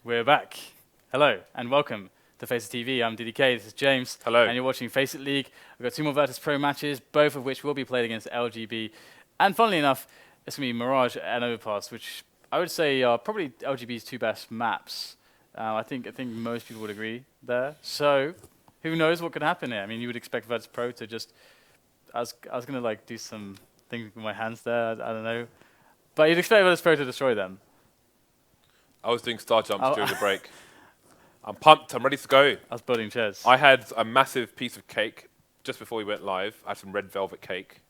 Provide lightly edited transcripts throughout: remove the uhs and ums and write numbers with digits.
We're back. Hello and welcome to FACEIT TV. I'm DDK, this is James. Hello. And you're watching FACEIT League. We've got 2 more Virtus.Pro matches, both of which will be played against LGB. And funnily enough, it's going to be Mirage and Overpass, which I would say are probably LGB's 2 best maps. I think most people would agree there. So, who knows what could happen here? I mean, you would expect Virtus.Pro to just... I was going to like do some things with my hands there, I don't know. But you'd expect Virtus.Pro to destroy them. I was doing star jumps during the break. I'm pumped. I'm ready to go. I was building chairs. I had a massive piece of cake just before we went live. I had some red velvet cake.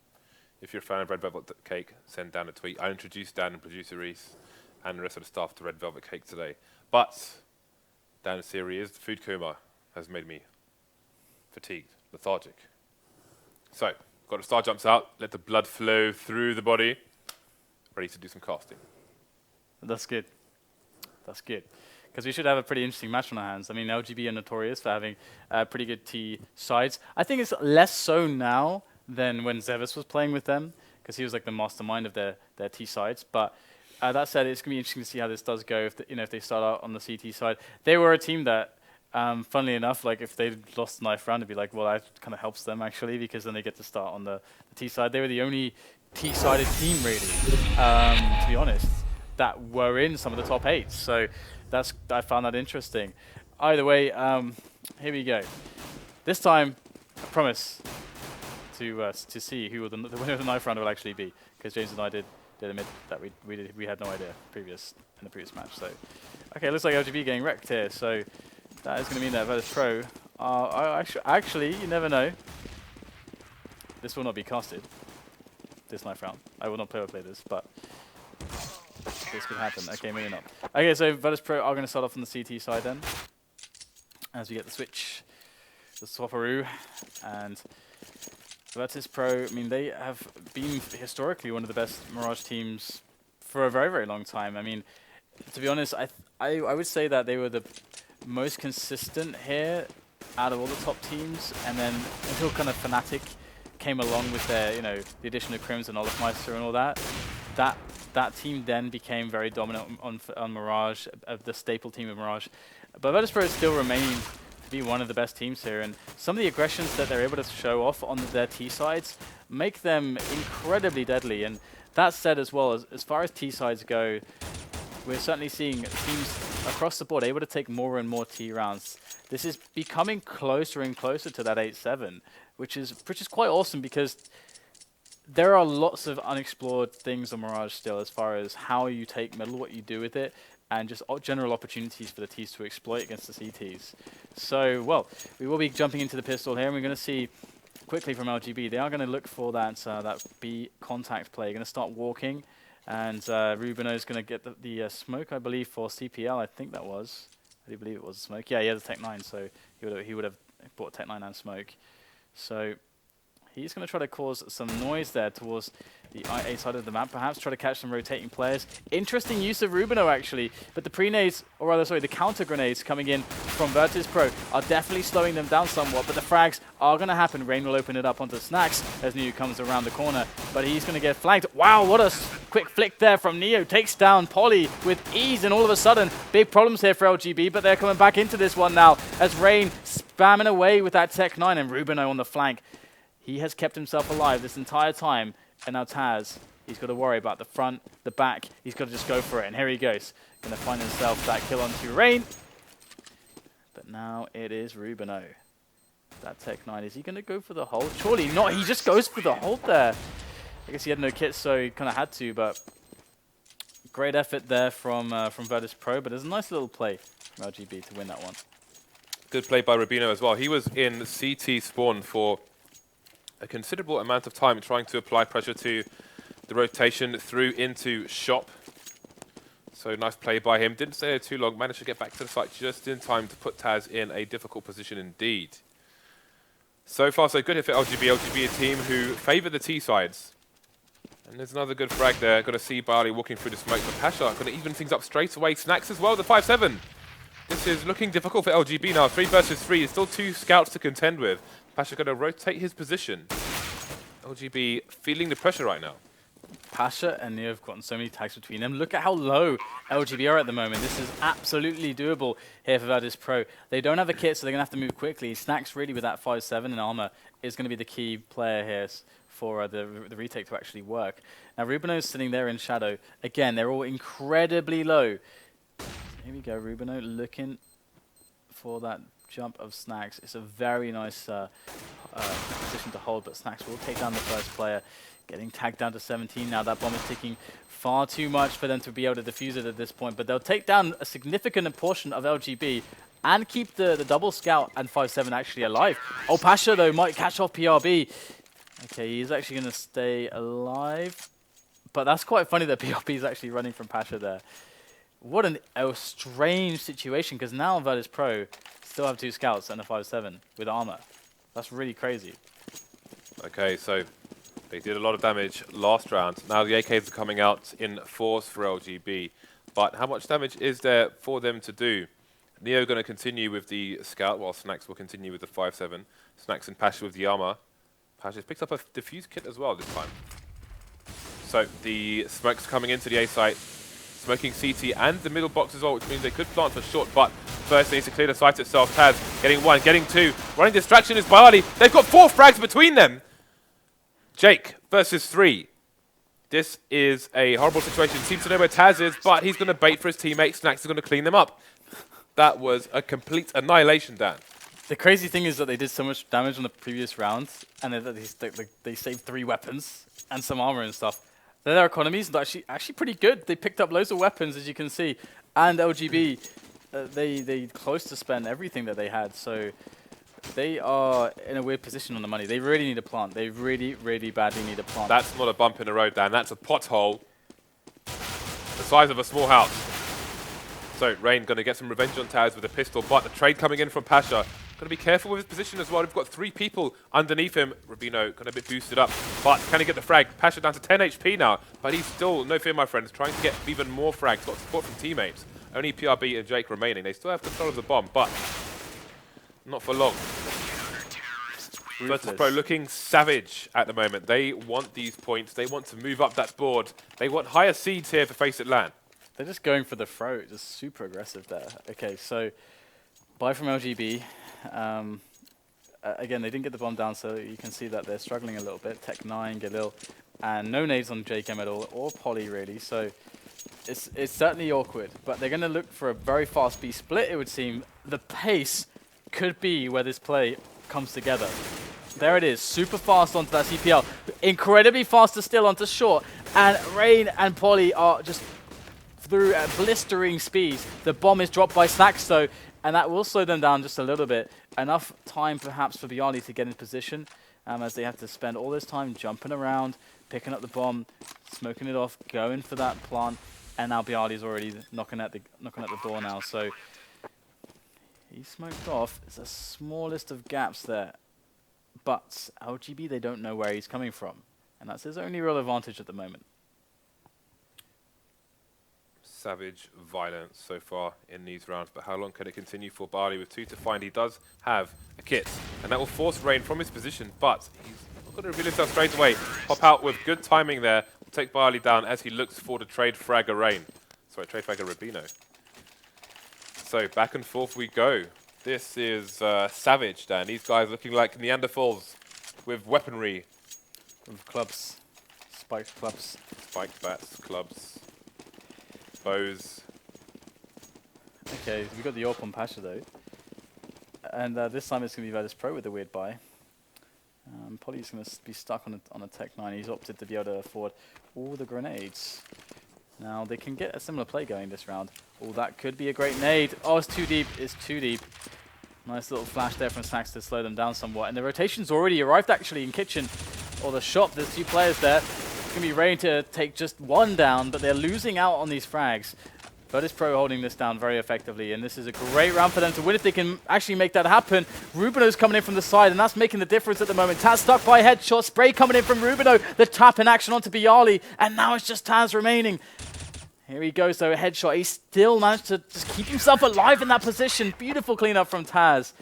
If you're a fan of red velvet cake, send Dan a tweet. I introduced Dan and producer Reese and the rest of the staff to red velvet cake today. But Dan's theory is the food coma has made me fatigued, lethargic. So, got the star jumps out. Let the blood flow through the body. Ready to do some casting. That's good. That's good. Because we should have a pretty interesting match on our hands. I mean, LGB are notorious for having pretty good T sides. I think it's less so now than when Zevis was playing with them, because he was like the mastermind of their T sides. But that said, it's going to be interesting to see how this does go if, if they start out on the CT side. They were a team that, funnily enough, like if they lost the knife round, it'd be like, well, that kind of helps them actually, because then they get to start on the T side. They were the only T-sided team, really, to be honest, that were in some of the top 8. So I found that interesting. Either way, here we go. This time, I promise to see who the winner of the knife round will actually be, because James and I did admit that we had no idea in the previous match. So, okay, looks like LGB getting wrecked here. So that is going to mean that Virtus.Pro actually, you never know. This will not be casted. This knife round. I will not play this, but this could happen. Okay, maybe not. Okay, so Virtus.Pro are going to start off on the CT side then, as we get the switch, the swapperoo, and Virtus.Pro, I mean, they have been historically one of the best Mirage teams for a very, very long time. I mean, to be honest, I would say that they were the most consistent here out of all the top teams, and then until kind of Fnatic came along with their, the addition of Crims and Olofmeister and all that, that team then became very dominant on Mirage, the staple team of Mirage. But Virtus.Pro still remain to be one of the best teams here, and some of the aggressions that they're able to show off on their T sides make them incredibly deadly. And that said, as well, as far as T sides go, we're certainly seeing teams across the board able to take more and more T rounds. This is becoming closer and closer to that 8-7, which is quite awesome, because there are lots of unexplored things on Mirage still as far as how you take middle, what you do with it, and just general opportunities for the Ts to exploit against the CTs. So, well, we will be jumping into the pistol here, and we're going to see quickly from LGB. They are going to look for that B contact play. They're going to start walking, and RUBINO is going to get the smoke, I believe, for CPL. I think that was. I do believe it was a smoke. Yeah, he has a Tech 9, so he would have bought Tech 9 and smoke. So he's going to try to cause some noise there towards the A side of the map, perhaps try to catch some rotating players. Interesting use of RUBINO, actually, but the pre-nades, or rather, sorry, the counter grenades coming in from Virtus.Pro are definitely slowing them down somewhat, but the frags are going to happen. Rain will open it up onto Snax as Neo comes around the corner, but he's going to get flanked. Wow, what a quick flick there from Neo. Takes down Polly with ease, and all of a sudden, big problems here for LGB, but they're coming back into this one now as Rain spamming away with that Tech 9, and RUBINO on the flank. He has kept himself alive this entire time, and now TaZ, he's got to worry about the front, the back. He's got to just go for it, and here he goes. Going to find himself that kill onto Rain. But now it is RUBINO. That Tech 9, is he going to go for the hold? Surely not, he just goes for the hold there. I guess he had no kit, so he kind of had to, but great effort there from Virtus.Pro, but there's a nice little play from LGB to win that one. Good play by RUBINO as well. He was in CT spawn for a considerable amount of time trying to apply pressure to the rotation through into shop. So nice play by him. Didn't stay there too long. Managed to get back to the site just in time to put TaZ in a difficult position indeed. So far so good here for LGB. LGB, a team who favour the T sides. And there's another good frag there. Got to see byali walking through the smoke. But pasha going to even things up straight away. Snax as well, the 5-7. This is looking difficult for LGB now. 3 versus 3. There's still 2 scouts to contend with. pasha going to rotate his position. LGB feeling the pressure right now. Pasha and Neo have gotten so many tags between them. Look at how low LGB are at the moment. This is absolutely doable here for Virtus.Pro. They don't have a kit, so they're going to have to move quickly. Snax really with that 5-7 and armor is going to be the key player here for the retake to actually work. Now RUBINO is sitting there in shadow. Again, they're all incredibly low. Here we go, RUBINO looking for that jump of Snax. It's a very nice position to hold, but Snax will take down the first player. Getting tagged down to 17 now. That bomb is taking far too much for them to be able to defuse it at this point, but they'll take down a significant portion of LGB and keep the double scout and 5-7 actually alive. Oh, Pasha, though, might catch off PRB. Okay, he's actually going to stay alive, but that's quite funny that PRB is actually running from Pasha there. What a strange situation, because now Virtus.Pro still have 2 scouts and a 5-7 with armor. That's really crazy. Okay, so they did a lot of damage last round. Now the AKs are coming out in force for LGB. But how much damage is there for them to do? Neo going to continue with the scout, while Snax will continue with the 5-7. Snax and Pasha with the armor. Pasha's picked up a diffuse kit as well this time. So the smoke's coming into the A site, smoking CT and the middle box as well, which means they could plant for short, but first they need to clear the site itself. TaZ getting 1, getting 2. Running distraction is byali. They've got 4 frags between them. Jake versus 3. This is a horrible situation. Seems to know where TaZ is, but he's going to bait for his teammate. Snax is going to clean them up. That was a complete annihilation, Dan. The crazy thing is that they did so much damage on the previous rounds, and they saved 3 weapons and some armor and stuff. Their economies are actually pretty good. They picked up loads of weapons, as you can see, and LGB, they close to spend everything that they had. So they are in a weird position on the money. They really need a plant. They really, really badly need a plant. That's not a bump in the road, Dan. That's a pothole the size of a small house. So Rain going to get some revenge on TaZ with a pistol, but the trade coming in from Pasha. Going to be careful with his position as well. We've got 3 people underneath him. RUBINO going to be boosted up, but can he get the frag? Pasha down to 10 HP now, but he's still, no fear my friends, trying to get even more frags. Got support from teammates. Only PRB and Jake remaining. They still have control of the bomb, but not for long. Virtus.Pro looking savage at the moment. They want these points. They want to move up that board. They want higher seeds here for FACEIT LAN. They're just going for the throat, just super aggressive there. Okay, so buy from LGB. Again, they didn't get the bomb down, so you can see that they're struggling a little bit. Tech 9, Galil, and no nades on jkaem at all, or Polly really. So it's certainly awkward, but they're going to look for a very fast B split, it would seem. The pace could be where this play comes together. There it is, super fast onto that CPL. Incredibly faster still onto short, and Rain and Polly are just through at blistering speeds. The bomb is dropped by Snax though, and that will slow them down just a little bit. Enough time perhaps for byali to get in position, as they have to spend all this time jumping around, picking up the bomb, smoking it off, going for that plant, and now byali's already knocking at the door now. So he smoked off. It's the smallest of gaps there, but LGB, they don't know where he's coming from, and that's his only real advantage at the moment. Savage violence so far in these rounds, but how long can it continue for byali with 2 to find? He does have a kit, and that will force Rain from his position, but he's not going to reveal himself straight away. Pop out with good timing there. Will take byali down as he looks for the trade fragger Rain. Sorry, trade fragger RUBINO. So back and forth we go. This is savage, Dan. These guys looking like Neanderthals with weaponry. With clubs, spiked clubs. Spiked bats, clubs. Bows. Okay, we got the AWP on Pasha though, and this time it's going to be Virtus.Pro with the weird buy. Polly's going to be stuck on a Tech 9. He's opted to be able to afford all the grenades. Now they can get a similar play going this round. Oh, that could be a great nade. Oh, it's too deep. It's too deep. Nice little flash there from Snax to slow them down somewhat. And the rotation's already arrived actually in kitchen or the shop. There's 2 players there. It's going to be ready to take just 1 down, but they're losing out on these frags. Virtus.Pro holding this down very effectively, and this is a great round for them to win if they can actually make that happen. RUBINO's coming in from the side, and that's making the difference at the moment. TaZ stuck by headshot, spray coming in from RUBINO, the tap in action onto byali, and now it's just TaZ remaining. Here he goes though, a headshot. He still managed to just keep himself alive in that position. Beautiful cleanup from TaZ.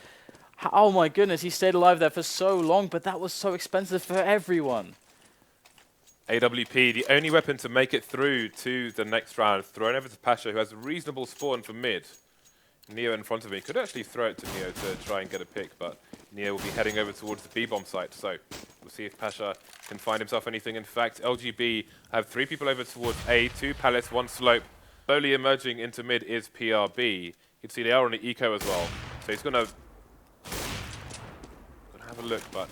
Oh my goodness, he stayed alive there for so long, but that was so expensive for everyone. AWP, the only weapon to make it through to the next round, thrown over to pasha, who has a reasonable spawn for mid. NEO in front of me. Could actually throw it to NEO to try and get a pick, but NEO will be heading over towards the B-bomb site, so we'll see if pasha can find himself anything. In fact, LGB have 3 people over towards A, 2 palace, 1 slope. Slowly emerging into mid is PRB. You can see they are on the eco as well, so he's going to have a look, but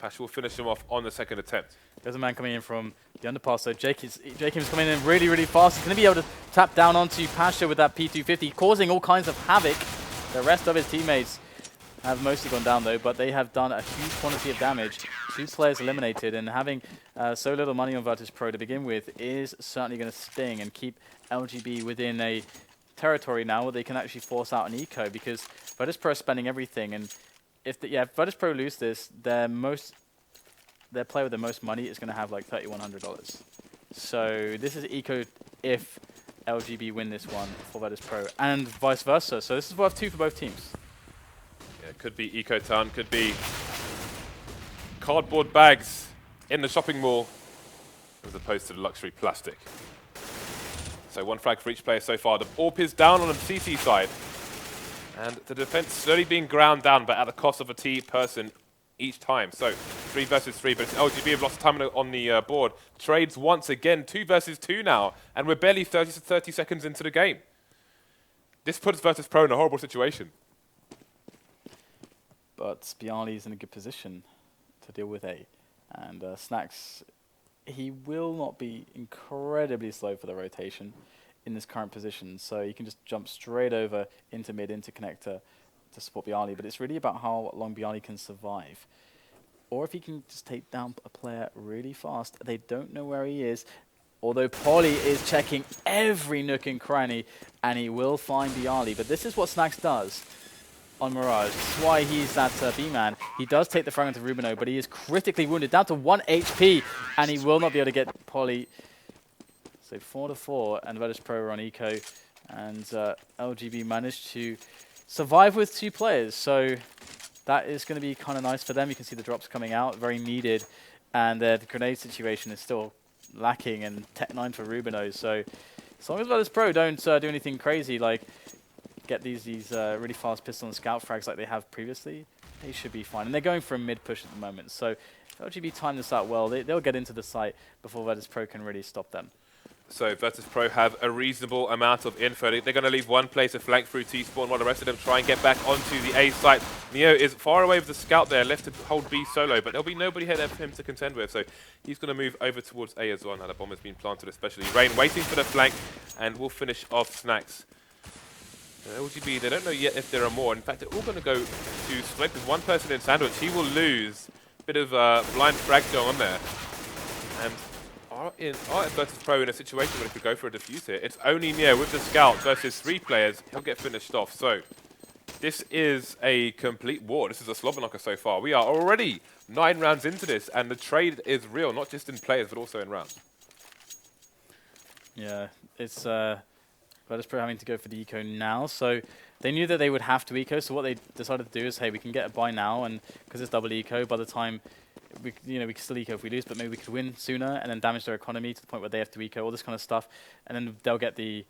pasha will finish him off on the second attempt. There's a man coming in from the underpass, so Jakim's coming in really, really fast. He's going to be able to tap down onto pasha with that P250, causing all kinds of havoc. The rest of his teammates have mostly gone down though, but they have done a huge quantity of damage. 2 players eliminated, and having so little money on Virtus.Pro to begin with is certainly going to sting and keep LGB within a territory now where they can actually force out an eco, because Virtus.Pro is spending everything, and if Virtus.Pro lose this, their player with the most money is going to have like $3,100. So this is eco if LGB win this one for Virtus.Pro, and vice versa. So this is worth 2 for both teams. Yeah, it could be eco town, could be cardboard bags in the shopping mall, as opposed to the luxury plastic. So 1 frag for each player so far. The AWP is down on the CT side, and the defense slowly being ground down, but at the cost of a T person each time. So 3 versus 3, but LGB have lost time on the board. Trades once again, 2 versus 2 now, and we're barely 30 seconds into the game. This puts Virtus.Pro in a horrible situation. But byali is in a good position to deal with A, and Snax, he will not be incredibly slow for the rotation in this current position, so he can just jump straight over into mid, into connector to support byali, but it's really about how long byali can survive. Or if he can just take down a player really fast. They don't know where he is, although Polly is checking every nook and cranny, and he will find byali. But this is what Snax does on Mirage. This is why he's that B-man. He does take the fragment of RUBINO, but he is critically wounded, down to 1 HP, and he will not be able to get Polly. So 4-4, and Virtus.Pro are on eco, and LGB managed to survive with 2 players, so that is going to be kind of nice for them. You can see the drops coming out, very needed, and the grenade situation is still lacking, and Tech 9 for RUBINO. So as long as Virtus.Pro don't do anything crazy, like get these really fast pistol and scout frags like they have previously, they should be fine. And they're going for a mid push at the moment, so if LGB time this out well, they'll get into the site before Virtus.Pro can really stop them. So Virtus.Pro have a reasonable amount of info. They're going to leave 1 player to flank through T-spawn while the rest of them try and get back onto the A site. NEO is far away with the scout there, left to hold B solo, but there'll be nobody here for him to contend with, so he's going to move over towards A as well. Now the bomb has been planted, especially Rain waiting for the flank, and we'll finish off Snax. LGB, they don't know yet if there are more. In fact, they're all going to go to select with 1 person in sandwich. He will lose. A bit of blind frag going on there. And are Virtus.Pro in a situation where they could go for a defuse here? It's only NEO with the scout versus 3 players. He'll get finished off. So this is a complete war. This is a slobber knocker so far. We are already 9 rounds into this, and the trade is real, not just in players, but also in rounds. Yeah, it's Virtus.Pro having to go for the eco now, so they knew that they would have to eco, so what they decided to do is, hey, we can get a buy now, and because it's double eco, by the time we can still eco if we lose, but maybe we could win sooner and then damage their economy to the point where they have to eco, all this kind of stuff, and then they'll get the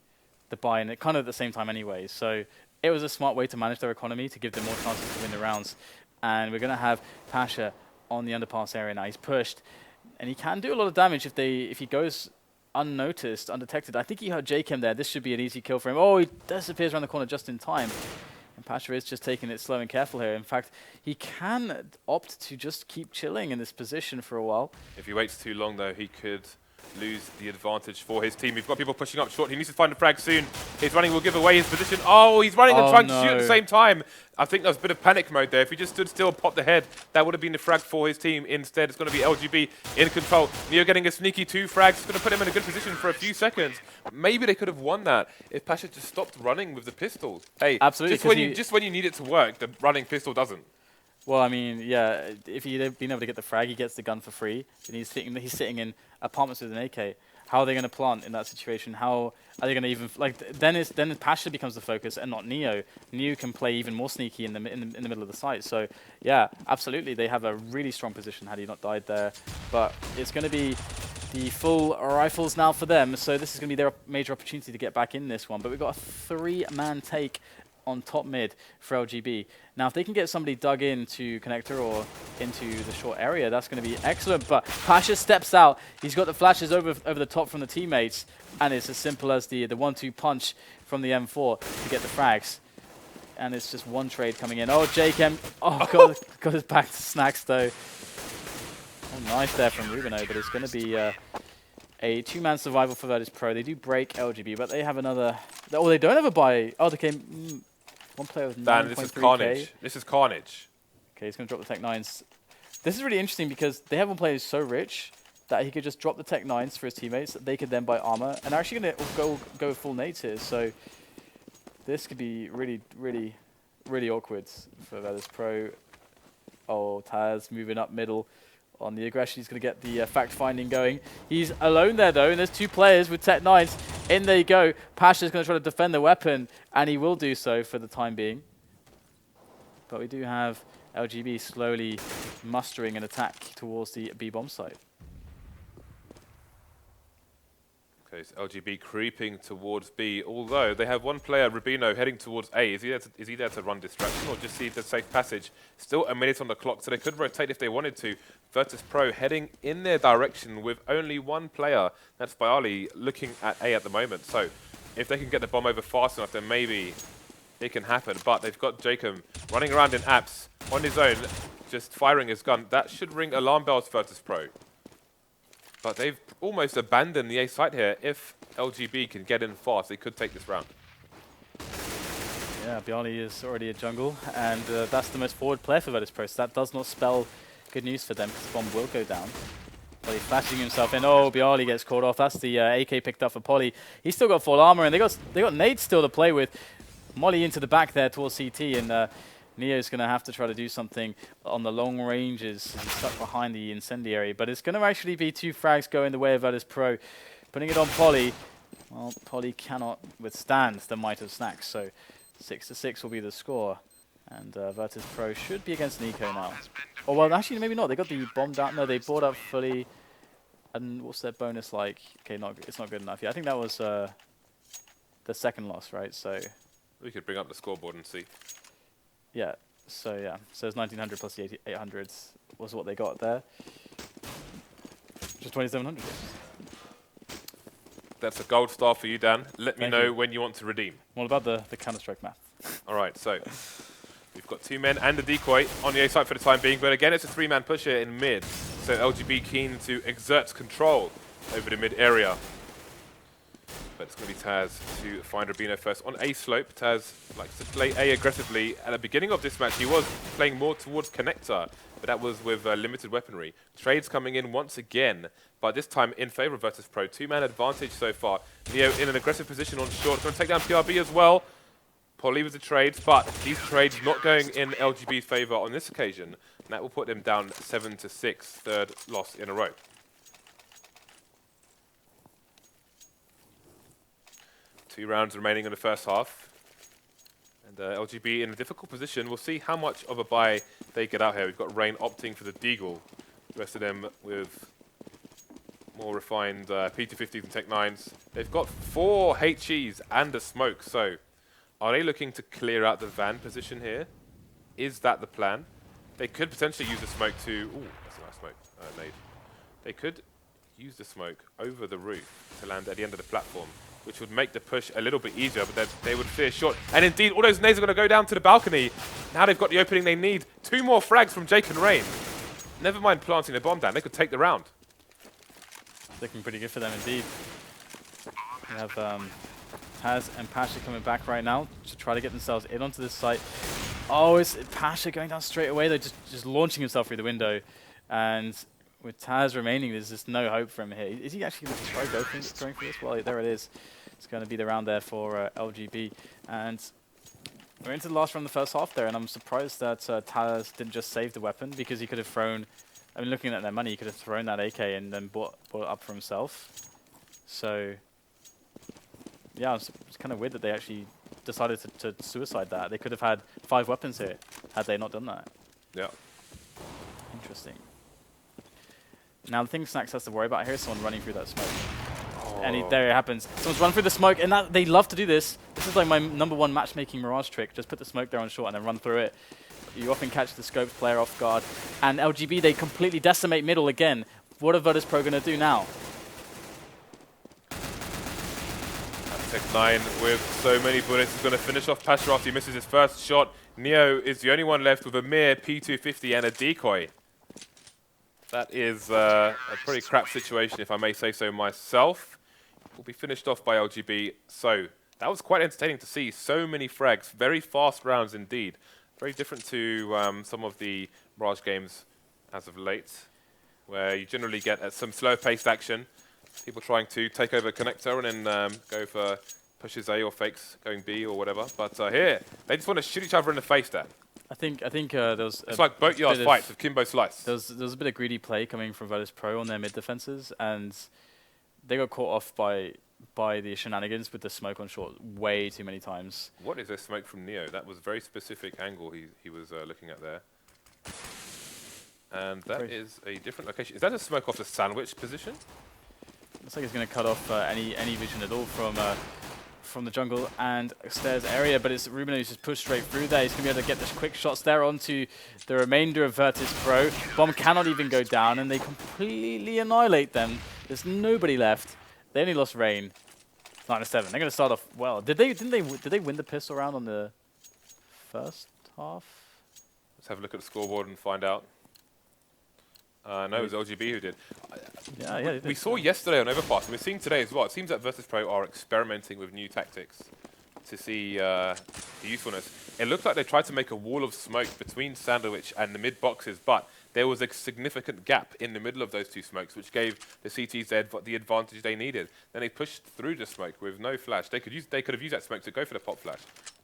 buy, and it kind of at the same time anyway. So it was a smart way to manage their economy to give them more chances to win the rounds. And we're going to have pasha on the underpass area now. He's pushed, and he can do a lot of damage if he goes unnoticed, undetected. I think he heard jkaem there. This should be an easy kill for him. Oh, he disappears around the corner just in time. And pasha is just taking it slow and careful here. In fact, he can opt to just keep chilling in this position for a while. If he waits too long, though, he could lose the advantage for his team. We've got people pushing up short. He needs to find a frag soon. His running will give away his position. Oh, he's running and trying to shoot at the same time. I think there was a bit of panic mode there. If he just stood still and popped the head, that would have been the frag for his team. Instead, it's going to be LGB in control. NEO getting a sneaky 2 frags. It's going to put him in a good position for a few seconds. Maybe they could have won that if pasha just stopped running with the pistols. Hey, absolutely, just when you need it to work, the running pistol doesn't. Well, I mean, yeah, if he'd been able to get the frag, he gets the gun for free. And he's sitting in apartments with an AK. How are they going to plant in that situation? How are they going to even then pasha becomes the focus and not NEO. NEO can play even more sneaky in the middle of the site. So yeah, absolutely, they have a really strong position had he not died there. But it's going to be the full rifles now for them. So this is going to be their major opportunity to get back in this one. But we've got a 3-man take on top mid for LGB. Now, if they can get somebody dug into connector or into the short area, that's going to be excellent. But pasha steps out. He's got the flashes over the top from the teammates. And it's as simple as the 1-2 punch from the M4 to get the frags. And it's just one trade coming in. Oh, jkaem. Oh, God. Got his back to Snax, though. Oh, nice there from RUBINO, but it's going to be a 2-man survival for Virtus.Pro. They do break LGB, but they have another... Oh, they don't have a buy. Oh, they came... one player with 9.3k. This is carnage. This is carnage. Okay, he's going to drop the Tech 9s. This is really interesting because they have one player who's so rich that he could just drop the Tech 9s for his teammates. They could then buy armor. And they're actually going to go full nades here. So this could be really, really, really awkward for Virtus.Pro. Oh, TaZ moving up middle. On the aggression, he's going to get the fact-finding going. He's alone there, though, and there's 2 players with Tech 9s. In they go. pasha's going to try to defend the weapon, and he will do so for the time being. But we do have LGB slowly mustering an attack towards the B-bomb site. Okay, so LGB creeping towards B, although they have one player, RUBINO, heading towards A. Is he there to run distraction or just see the safe passage? Still a minute on the clock, so they could rotate if they wanted to. Virtus.Pro heading in their direction with only one player. That's byali looking at A at the moment. So if they can get the bomb over fast enough, then maybe it can happen. But they've got jkaem running around in apps on his own, just firing his gun. That should ring alarm bells for Virtus.Pro. But they've almost abandoned the A site here. If LGB can get in fast, they could take this round. Yeah, byali is already a jungle, and that's the most forward player for Virtus.Pro, so that does not spell good news for them, because the bomb will go down. But he's flashing himself in. Oh, byali gets caught off. That's the AK picked up for Polly. He's still got full armor, and they got nades still to play with. Molly into the back there towards CT, and Neo's going to have to try to do something on the long ranges. He's stuck behind the incendiary, but it's going to actually be 2 frags going the way of Virtus.Pro. Putting it on Polly. Well, Polly cannot withstand the might of Snax, so 6-6 will be the score. And Virtus.Pro should be against Nico now. Oh, well, actually, maybe not. They got the bomb down. No, they bought up fully. And what's their bonus like? Okay, it's not good enough. Yeah, I think that was the second loss, right? So we could bring up the scoreboard and see. Yeah, so it's 1900 plus the 800s was what they got there. Just 2700. That's a gold star for you, Dan. Let me know when you want to redeem. What about the Counter-Strike math? All right, so we've got 2 men and a decoy on the A site for the time being, but again, it's a 3-man push here in mid. So LGB keen to exert control over the mid area. But it's going to be TaZ to find RUBINO first. On A slope, TaZ likes to play A aggressively. At the beginning of this match, he was playing more towards connector, but that was with limited weaponry. Trades coming in once again, but this time in favor of Virtus.Pro. 2-man advantage so far. Neo in an aggressive position on short. Going to take down PRB as well. Polly with the trades, but these trades not going in LGB's favor on this occasion. And that will put them down 7-6, 3rd loss in a row. Two rounds remaining in the first half. And LGB in a difficult position. We'll see how much of a buy they get out here. We've got Rain opting for the Deagle. The rest of them with more refined P250s and Tech 9s. They've got 4 HEs and a smoke. So are they looking to clear out the van position here? Is that the plan? They could potentially use the smoke to... Ooh, that's a nice smoke made. They could use the smoke over the roof to land at the end of the platform, which would make the push a little bit easier, but they would fear short. And indeed, all those nades are going to go down to the balcony. Now they've got the opening they need. 2 more frags from Jake and Rain. Never mind planting the bomb down. They could take the round. Looking pretty good for them indeed. We have TaZ and pasha coming back right now to try to get themselves in onto this site. Oh, it's pasha going down straight away, though, just launching himself through the window. And with TaZ remaining, there's just no hope for him here. Is he actually going to try going for this? Well, there it is. It's going to be the round there for LGB. And we're into the last round of the first half there, and I'm surprised that TaZ didn't just save the weapon, because he could have thrown... I mean, looking at their money, he could have thrown that AK and then bought it up for himself. So, yeah, it's kind of weird that they actually decided to suicide that. They could have had 5 weapons here had they not done that. Yeah. Interesting. Now the thing Snax has to worry about here is someone running through that smoke. And there it happens. Someone's run through the smoke, and they love to do this. This is like my #1 matchmaking Mirage trick. Just put the smoke there on short and then run through it. You often catch the scoped player off guard. And LGB, they completely decimate middle again. What are VirtusPro going to do now? Tech9 with so many bullets is going to finish off pashaBiceps. He misses his first shot. Neo is the only one left with a mere P250 and a decoy. That is a pretty crap situation, if I may say so myself. Will be finished off by LGB. So that was quite entertaining to see. So many frags, very fast rounds indeed. Very different to some of the Mirage games as of late, where you generally get some slow-paced action. People trying to take over connector and then go for pushes A or fakes going B or whatever. But here, they just want to shoot each other in the face there. I think there was. It's like boatyard fights with Kimbo Slice. There was a bit of greedy play coming from VirtusPro on their mid defenses, and they got caught off by the shenanigans with the smoke on short way too many times. What is this smoke from Neo? That was a very specific angle he was looking at there. And that is a different location. Is that a smoke off the sandwich position? Looks like it's going to cut off any vision at all from the jungle and stairs area, but it's Ruben who's just pushed straight through there. He's going to be able to get this quick shots there onto the remainder of VirtusPro. Bomb cannot even go down, and they completely annihilate them. There's nobody left. They only lost Rain. 9-7. They're going to start off well. Did they win the pistol round on the first half? Let's have a look at the scoreboard and find out. No, it was LGB who did. Yeah, we saw yesterday on Overpass, and we're seeing today as well. It seems that VirtusPro are experimenting with new tactics to see the usefulness. It looked like they tried to make a wall of smoke between Sandwich and the mid boxes, but there was a significant gap in the middle of those two smokes, which gave the CTs the advantage they needed. Then they pushed through the smoke with no flash. They could have used that smoke to go for the pop flash,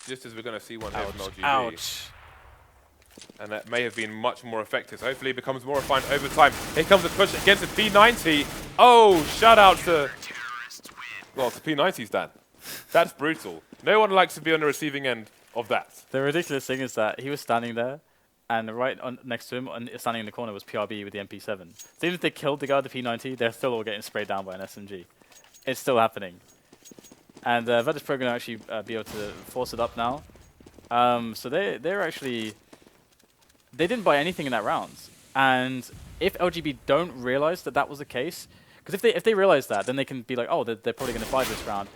just as we're going to see one here from LGB. Ouch. And that may have been much more effective. Hopefully it becomes more refined over time. Here comes a push against the P90. Oh, shout out to... Well, to P90's Dan. That's brutal. No one likes to be on the receiving end of that. The ridiculous thing is that he was standing there, and right next to him, standing in the corner, was PRB with the MP7. So even if they killed the guy with the P90, they're still all getting sprayed down by an SMG. It's still happening. And VirtusPro are going to actually be able to force it up now. So they're actually... They didn't buy anything in that round. And if LGB don't realize that that was the case, because if they realize that, then they can be like, oh, they're probably going to buy this round.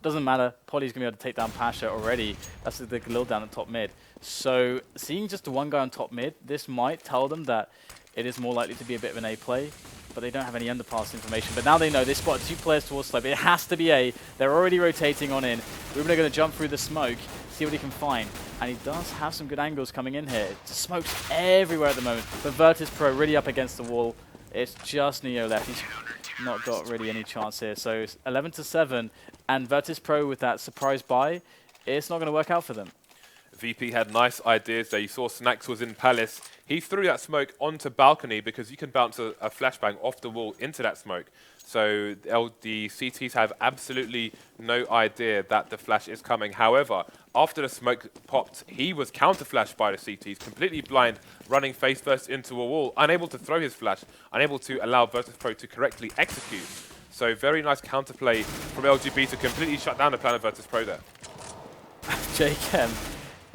Doesn't matter. Polly's going to be able to take down Pasha already. That's the Galil down at top mid. So seeing just the one guy on top mid, this might tell them that it is more likely to be a bit of an A play, but they don't have any underpass information. But now they know they spot 2 players towards slope. It has to be A. They're already rotating on in. Ruben are going to jump through the smoke, see what he can find. And he does have some good angles coming in here. Smoke's everywhere at the moment. But VirtusPro really up against the wall. It's just Neo left. He's not got really any chance here. So it's 11-7. And VirtusPro with that surprise buy, it's not going to work out for them. VP had nice ideas there. You saw Snax was in Palace. He threw that smoke onto balcony because you can bounce a flashbang off the wall into that smoke. So the CTs have absolutely no idea that the flash is coming. However, after the smoke popped, he was counter-flashed by the CTs, completely blind, running face first into a wall, unable to throw his flash, unable to allow VirtusPro to correctly execute. So very nice counterplay from LGB to completely shut down the plan of VirtusPro there. jkaem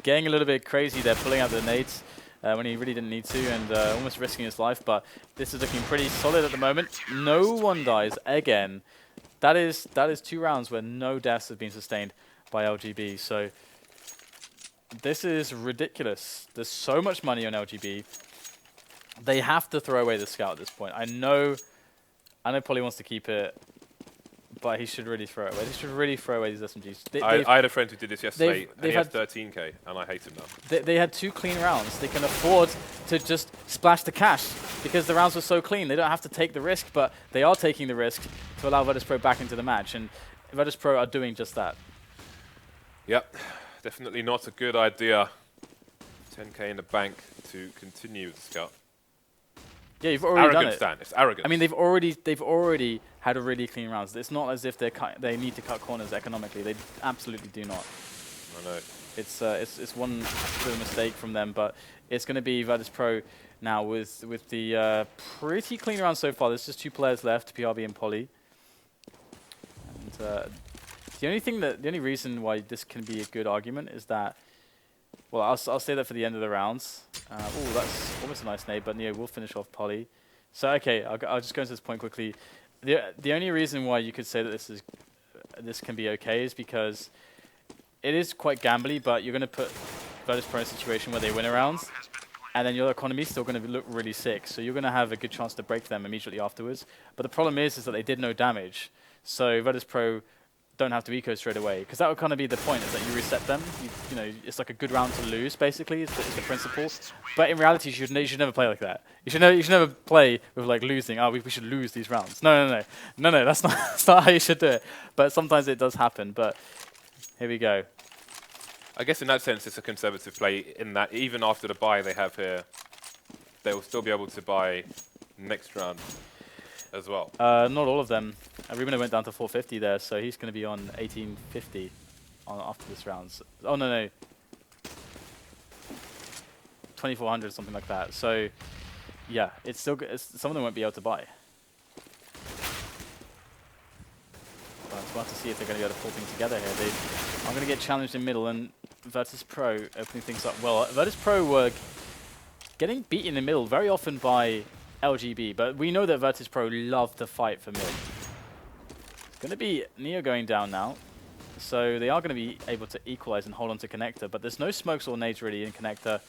getting a little bit crazy there, pulling out the nades when he really didn't need to, and almost risking his life, but this is looking pretty solid at the moment. No one dies again. That is 2 rounds where no deaths have been sustained by LGB, so this is ridiculous. There's so much money on LGB. They have to throw away the scout at this point. I know Polly wants to keep it, but he should really throw it away. He should really throw away these SMGs. I had a friend who did this yesterday, and he had 13k, and I hate him now. They had 2 clean rounds. They can afford to just splash the cash because the rounds were so clean. They don't have to take the risk, but they are taking the risk to allow VirtusPro back into the match, and VirtusPro are doing just that. Yep, definitely not a good idea. 10k in the bank to continue with the scout. Yeah, you've already done it. Stan. It's arrogant. I mean, they've already had a really clean rounds. It's not as if they need to cut corners economically. They absolutely do not. I know. It's one little mistake from them, but it's going to be Virtus.Pro now with the pretty clean round so far. There's just 2 players left, PRB and Polly. And the only reason why this can be a good argument is that, well, I'll say that for the end of the rounds. Oh, that's almost a nice nade, but Neo will finish off Polly. So okay, I'll just go into this point quickly. The only reason why you could say that this can be okay is because it is quite gambly, but you're going to put Virtus.Pro in a situation where they win a round, and then your economy is still going to look really sick. So you're going to have a good chance to break them immediately afterwards. But the problem is that they did no damage. So Virtus.Pro don't have to eco straight away, because that would kind of be the point, is that you reset them. You know, it's like a good round to lose, basically, is the principle. But in reality, you should never play like that. You should never play with like losing. Oh, we should lose these rounds. No. That's not how you should do it. But sometimes it does happen. But here we go. I guess in that sense, it's a conservative play in that even after the buy they have here, they will still be able to buy next round as well. Not all of them. Ruben went down to 450 there, so he's going to be on 1850 after this round. So, oh, no. 2400, something like that. So, yeah, it's still some of them won't be able to buy. But we'll have to see if they're going to be able to pull things together here. They are going to get challenged in middle, and Virtus.Pro opening things up well. Virtus.Pro were getting beaten in the middle very often by LGB, but we know that Virtus.Pro love to fight for mid. It's going to be Neo going down now, so they are going to be able to equalize and hold on to connector, but there's no smokes or nades really in connector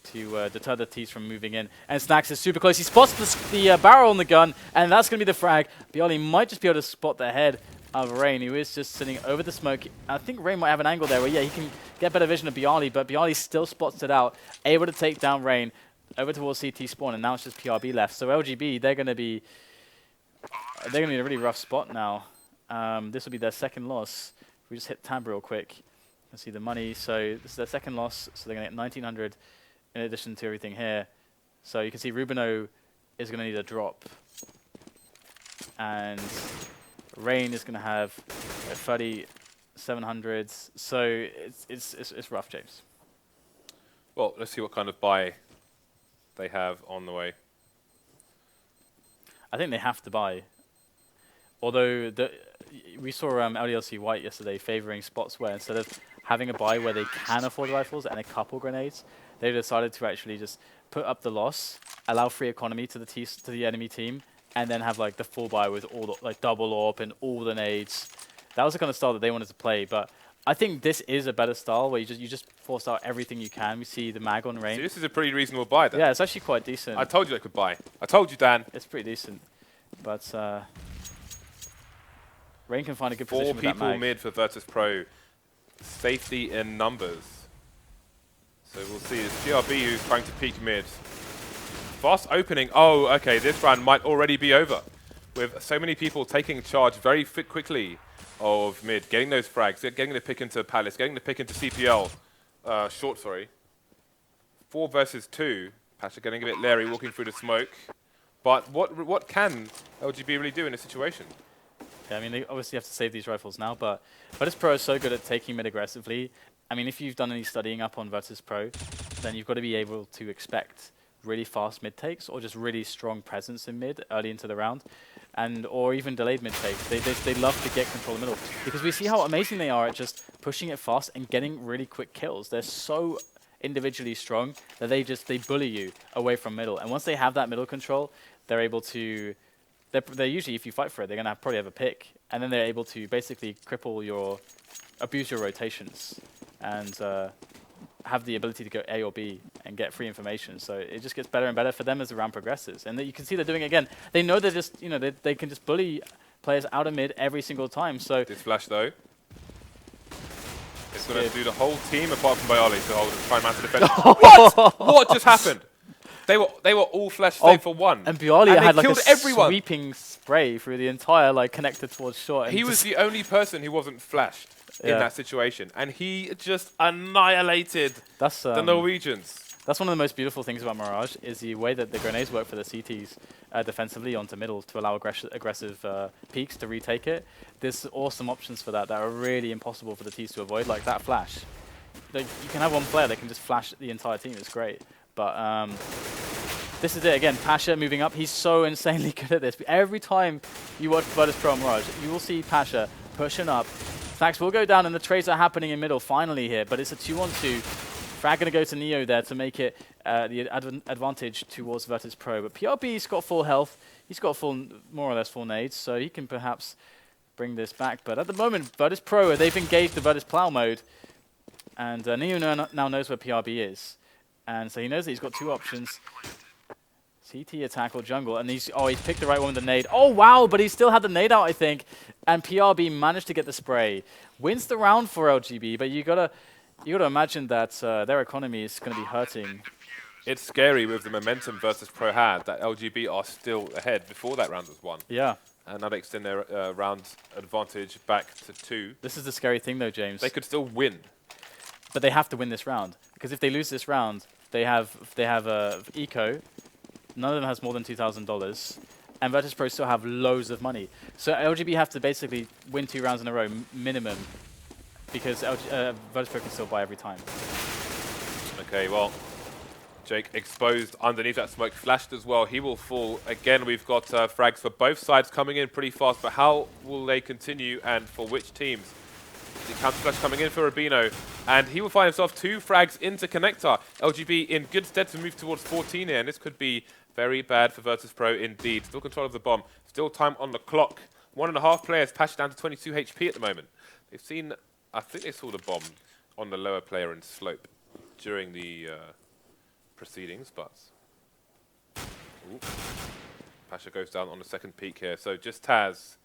to deter the T's from moving in. And Snax is super close. He spots the barrel on the gun, and that's going to be the frag. Byali might just be able to spot the head of Rain, who is just sitting over the smoke. I think Rain might have an angle there where, yeah, he can get better vision of Byali, but Byali still spots it out, able to take down Rain over towards CT spawn, and now it's just PRB left. So LGB, they're going to be in a really rough spot now. This will be their second loss. We just hit tab real quick. Let's see the money. So this is their second loss, so they're going to get 1900 in addition to everything here. So you can see RUBINO is going to need a drop, and Rain is going to have 3700. So it's rough, James. Well, let's see what kind of buy they have on the way. I think they have to buy. Although we saw LDLC White yesterday favoring spots where instead of having a buy where they can afford rifles and a couple grenades, they decided to actually just put up the loss, allow free economy to the enemy team, and then have like the full buy with all the like double AWP and all the nades. That was the kind of style that they wanted to play, but I think this is a better style where you just force out everything you can. We see the mag on Rain. See, this is a pretty reasonable buy then. Yeah, it's actually quite decent. I told you they could buy. I told you, Dan. It's pretty decent, but Rain can find a good position with that mag. 4 people mid for Virtus.Pro. Safety in numbers. So we'll see. It's GRB who's trying to peek mid. Fast opening. Oh, okay. This round might already be over. With so many people taking charge very quickly of mid, getting those frags, getting the pick into Palace, getting the pick into CPL. Short, sorry. 4 versus 2. Pasha getting a bit leery, walking through the smoke. But what can LGB really do in this situation? Yeah, I mean, they obviously have to save these rifles now, but Virtus.Pro is so good at taking mid aggressively. I mean, if you've done any studying up on Virtus.Pro, then you've got to be able to expect really fast mid takes or just really strong presence in mid early into the round, or even delayed mid takes. They love to get control of the middle because we see how amazing they are at just pushing it fast and getting really quick kills. They're so individually strong that they bully you away from middle, and once they have that middle control, they're able to. They're usually, if you fight for it, they're going to probably have a pick, and then they're able to basically abuse your rotations, and have the ability to go A or B and get free information. So it just gets better and better for them as the round progresses. And you can see they're doing it again. They know they're just, they can just bully players out of mid every single time. So this flash though, it's going to do the whole team apart from Byali to hold and try and mount the defense. What? What just happened? They were all flash save for one. And Byali had like a sweeping spray through the entire connected towards short. He was the only person who wasn't flashed in that situation, and he just annihilated the Norwegians. That's one of the most beautiful things about Mirage is the way that the grenades work for the CTs defensively onto middle to allow aggressive peaks to retake it. There's awesome options for that are really impossible for the Ts to avoid, like that flash. like, you can have one player that can just flash the entire team. It's great. But this is it again. Pasha moving up. He's so insanely good at this. Every time you watch Virtus.Pro and Mirage, you will see Pasha pushing up. Snax will go down, and the trades are happening in middle finally here. But it's a 2-on-2. Frag going to go to Neo there to make it the advantage towards Virtus.Pro. But PRB's got full health. He's got more or less full nades, so he can perhaps bring this back. But at the moment, Virtus.Pro, they've engaged the Virtus Plow mode. And Neo now knows where PRB is. And so he knows that he's got two options. CT attack or jungle. And he's picked the right one with the nade. Oh, wow, but he still had the nade out, I think. And PRB managed to get the spray. Wins the round for LGB, but you gotta imagine that their economy is going to be hurting. It's scary with the momentum Virtus.Pro had that LGB are still ahead before that round was won. Yeah. And now they extend their round advantage back to 2. This is the scary thing, though, James. They could still win. But they have to win this round. Because if they lose this round, they have eco. None of them has more than $2,000. And Virtus.Pro still have loads of money. So LGB have to basically win 2 rounds in a row, minimum. Because Virtus.Pro can still buy every time. Okay, well, Jake exposed underneath that smoke, flashed as well. He will fall. Again, we've got frags for both sides coming in pretty fast, but how will they continue and for which teams? The counter flash coming in for RUBINO, and he will find himself 2 frags into connector. LGB in good stead to move towards 14 here, and this could be very bad for Virtus.Pro indeed. Still control of the bomb, still time on the clock. 1.5 players patched down to 22 HP at the moment. They've seen, I think they saw the bomb on the lower player in slope during the proceedings, but Pasha goes down on the second peak here. So just TaZ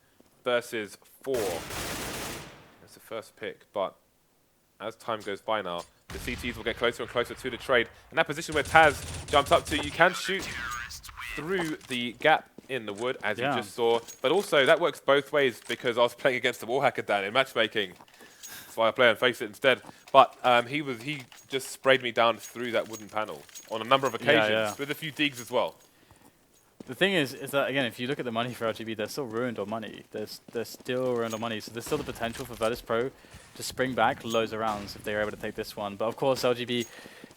versus 4. That's the first pick, but as time goes by now, the CTs will get closer and closer to the trade. In that position where TaZ jumps up to, you can shoot through the gap in the wood, as you just saw. But also, that works both ways, because I was playing against the wall hacker Dan in matchmaking. That's why I play on FACEIT instead. But he just sprayed me down through that wooden panel on a number of occasions, with a few digs as well. The thing is that, again, if you look at the money for LGB, they're still ruined on money. They're still ruined on money. So there's still the potential for Virtus.Pro to spring back loads of rounds if they're able to take this one. But of course, LGB,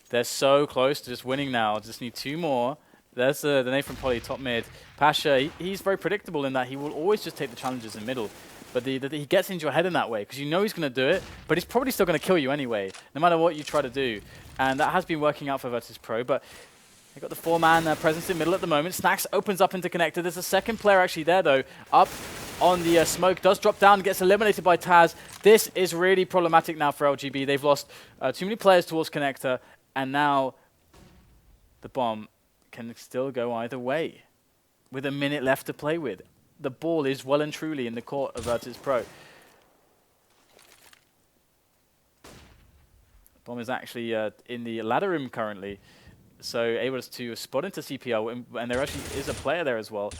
they're so close to just winning now. Just need 2 more. There's the nade from Polly, top mid. Pasha, he's very predictable in that he will always just take the challenges in middle. But he gets into your head in that way, because you know he's going to do it, but he's probably still going to kill you anyway, no matter what you try to do. And that has been working out for Virtus.Pro, but they've got the 4-man presence in middle at the moment. Snax opens up into connector. There's a second player actually there, though, up on the smoke. Does drop down, gets eliminated by TaZ. This is really problematic now for LGB. They've lost too many players towards connector, and now the bomb can still go either way with a minute left to play with. The ball is well and truly in the court of Virtus.Pro. Bomb is actually in the ladder room currently, so able to spot into CPL, and there actually is a player there as well.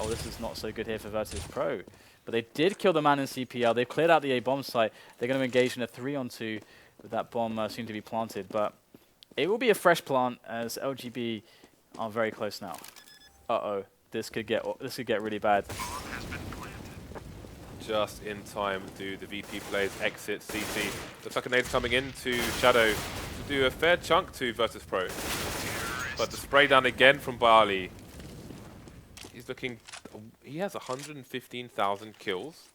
Oh, this is not so good here for Virtus.Pro. But they did kill the man in CPL. They've cleared out the A bomb site. They're going to engage in a 3-on-2 with that bomb soon to be planted, but it will be a fresh plant as LGB are very close now. Uh-oh. This could get really bad. Just in time do the VP players exit CT. Looks like a nade coming into Shadow to do a fair chunk to Virtus.Pro. But the spray down again from byali. He's looking, he has 115,000 kills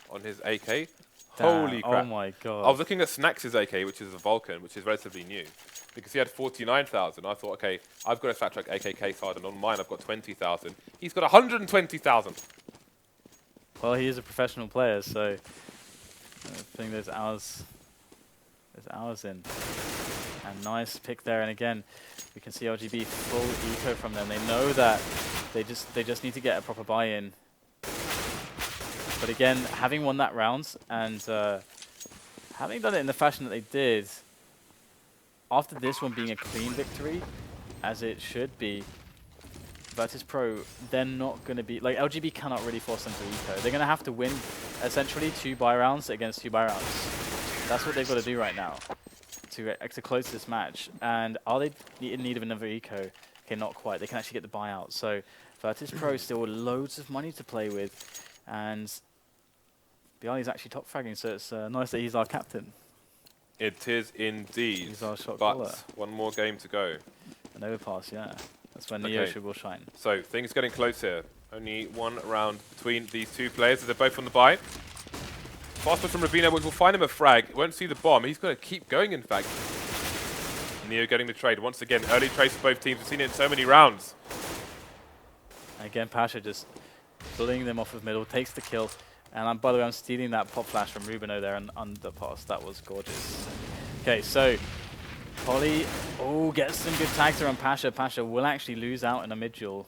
on his AK. Damn. Holy crap. Oh my god. I was looking at Snax's AK, which is a Vulcan, which is relatively new. Because he had 49,000. I thought, okay, I've got a Fat Track AKK side, and on mine I've got 20,000. He's got 120,000. Well, he is a professional player, so I think there's hours in. And nice pick there, and again, we can see LGB full eco from them. They know that they just need to get a proper buy-in. But again, having won that round and having done it in the fashion that they did, after this one being a clean victory, as it should be, Virtus.Pro, they're not going to be... Like, LGB cannot really force them to eco. They're going to have to win, essentially, 2 buy rounds against 2 buy rounds. That's what they've got to do right now to close this match. And are they in need of another eco? Okay, not quite. They can actually get the buyout. So Virtus.Pro still with loads of money to play with. And Biali's actually top fragging, so it's nice that he's our captain. It is indeed. He's our shot but caller. one more game to go. An overpass, yeah. That's when Neo will shine. So things getting close here. Only one round between these two players. They're both on the buy. Fast push from RUBINO, which will find him a frag. Won't see the bomb. He's going to keep going, in fact. Neo getting the trade. Once again, early trades for both teams. We've seen it in so many rounds. Again, pasha just bullying them off of middle, takes the kill. And by the way, I'm stealing that pop flash from RUBINO there and underpass. That was gorgeous. Okay, so Polly, gets some good tags around pasha. Pasha will actually lose out in a mid duel.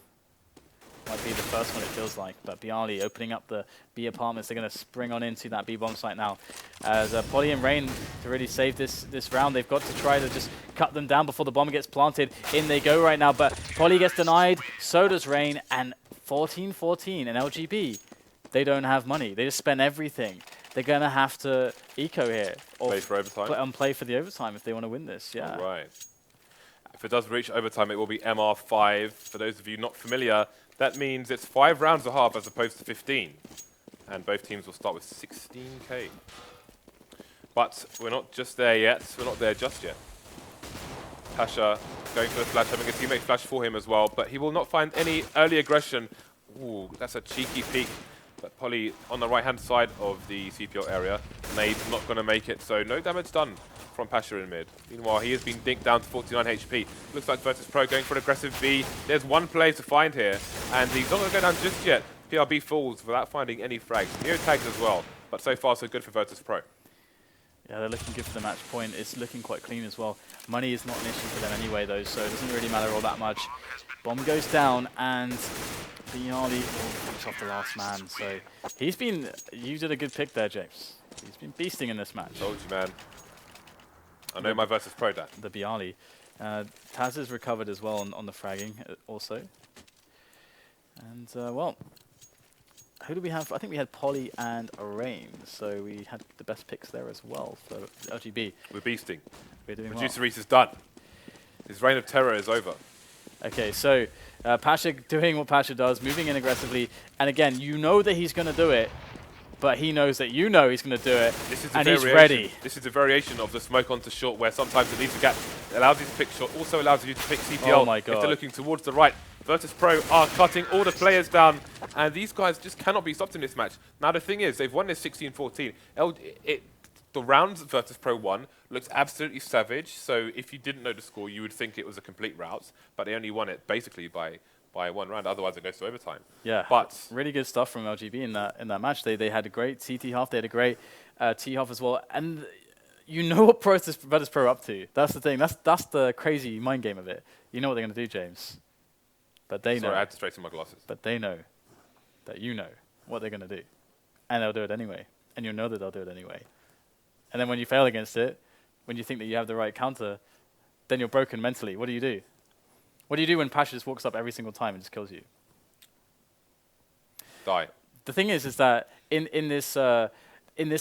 Might be the first one, it feels like. But byali opening up the B apartments. They're going to spring on into that B bomb site now. As Polly and Rain, to really save this round, they've got to try to just cut them down before the bomb gets planted. In they go right now, but Polly gets denied. So does Rain, and 14-14 and LGB. They don't have money. They just spend everything. They're going to have to eco here. Or Play for overtime? Play for the overtime if they want to win this, yeah. All right. If it does reach overtime, it will be MR5. For those of you not familiar, that means it's 5 rounds a half as opposed to 15. And both teams will start with 16k. But we're not just there yet. We're not there just yet. pasha going for the flash, having a teammate flash for him as well, but he will not find any early aggression. Ooh, that's a cheeky peek. But Polly on the right-hand side of the CPO area. Nade not going to make it, so no damage done from pasha in mid. Meanwhile, he has been dinked down to 49 HP. Looks like VirtusPro going for an aggressive B. There's one player to find here, and he's not going to go down just yet. PRB falls without finding any frags. Neo tags as well, but so far so good for VirtusPro. Yeah, they're looking good for the match point. It's looking quite clean as well. Money is not an issue for them anyway, though, so it doesn't really matter all that much. Bomb goes down, and byali picks off the last man. So he's been... You did a good pick there, James. He's been beasting in this match. Told you, man. I know my VirtusPro dad. The byali. TaZ has recovered as well on the fragging also. And, well... Who do we have? I think we had Polly and Rain, so we had the best picks there as well for LGB. We're beasting. We're doing Producer well. Reese is done. His reign of terror is over. Okay, so pasha doing what pasha does, moving in aggressively, and again, you know that he's going to do it, but he knows that you know he's going to do it, and he's ready. This is a variation of the smoke onto short, where sometimes it leaves a gap, allows you to pick short, also allows you to pick CPL Oh my God. if they're looking towards the right. VirtusPro are cutting all the players down, and these guys just cannot be stopped in this match. Now the thing is, they've won this 16-14. The rounds that VirtusPro won looks absolutely savage, so if you didn't know the score, you would think it was a complete rout, but they only won it basically by one round, otherwise it goes to overtime. Yeah, but really good stuff from LGB in that match. They had a great CT half, they had a great T half as well, and you know what VirtusPro are up to. That's the thing, that's the crazy mind game of it. You know what they're going to do, James. But they know. Sorry, I had to straighten my glasses. But they know that you know what they're going to do. And they'll do it anyway. And you know that they'll do it anyway. And then when you fail against it, when you think that you have the right counter, then you're broken mentally. What do you do? What do you do when pasha just walks up every single time and just kills you? Die. The thing is that in this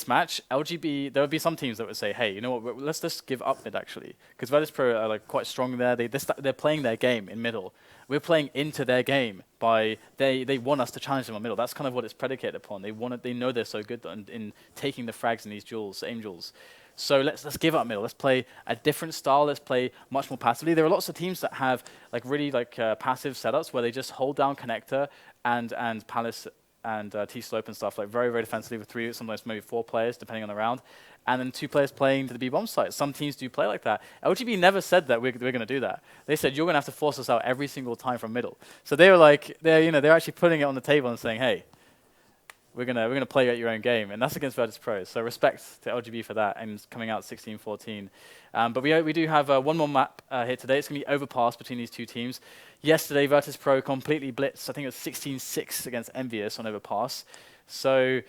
match, LGB, there would be some teams that would say, hey, you know what, let's just give up mid, actually. Because VirtusPro are like quite strong there. They're playing their game in middle. We're playing into their game by, they want us to challenge them on middle. That's kind of what it's predicated upon. They know they're so good in taking the frags in these duels, aim duels. So let's give up middle. Let's play a different style. Let's play much more passively. There are lots of teams that have like really passive setups where they just hold down connector and palace and T-slope and stuff, like very, very defensively with 3, sometimes maybe 4 players, depending on the round, and then 2 players playing to the B-bomb site. Some teams do play like that. LGB never said that we're going to do that. They said, you're going to have to force us out every single time from middle. So they were like, they're actually putting it on the table and saying, hey, we're gonna play at your own game, and that's against VirtusPro. So respect to LGB for that, and coming out 16-14. But we do have one more map here today. It's gonna be overpass between these two teams. Yesterday, VirtusPro completely blitzed. I think it was 16-6 against Envious on overpass. So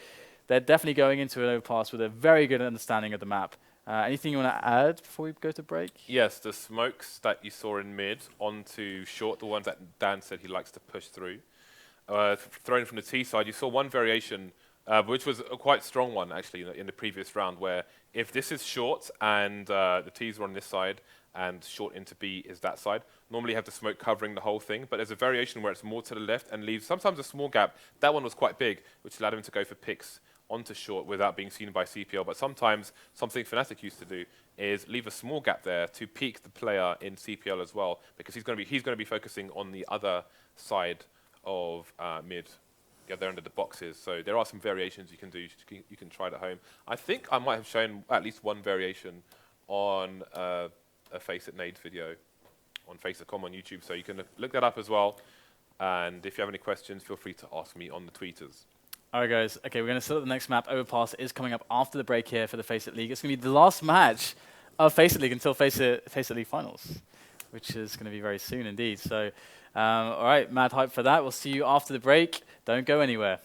they're definitely going into an overpass with a very good understanding of the map. Anything you want to add before we go to break? Yes, the smokes that you saw in mid onto short, the ones that Dan said he likes to push through. Thrown from the T side, you saw one variation, which was a quite strong one actually in the previous round, where if this is short and the T's are on this side and short into B is that side, normally you have the smoke covering the whole thing, but there's a variation where it's more to the left and leaves sometimes a small gap. That one was quite big, which allowed him to go for picks onto short without being seen by CPL. But sometimes something Fnatic used to do is leave a small gap there to peek the player in CPL as well, because he's going to be focusing on the other side of mid, the other end of the boxes. So there are some variations you can do. You can try it at home. I think I might have shown at least one variation on a FACEIT Nades video on FACEIT.com on YouTube, so you can look that up as well. And if you have any questions, feel free to ask me on the tweeters. All right, guys. Okay, we're going to set up the next map. Overpass is coming up after the break here for the FACEIT League. It's going to be the last match of FACEIT League until FACEIT League Finals, which is going to be very soon indeed. So, all right, mad hype for that. We'll see you after the break. Don't go anywhere.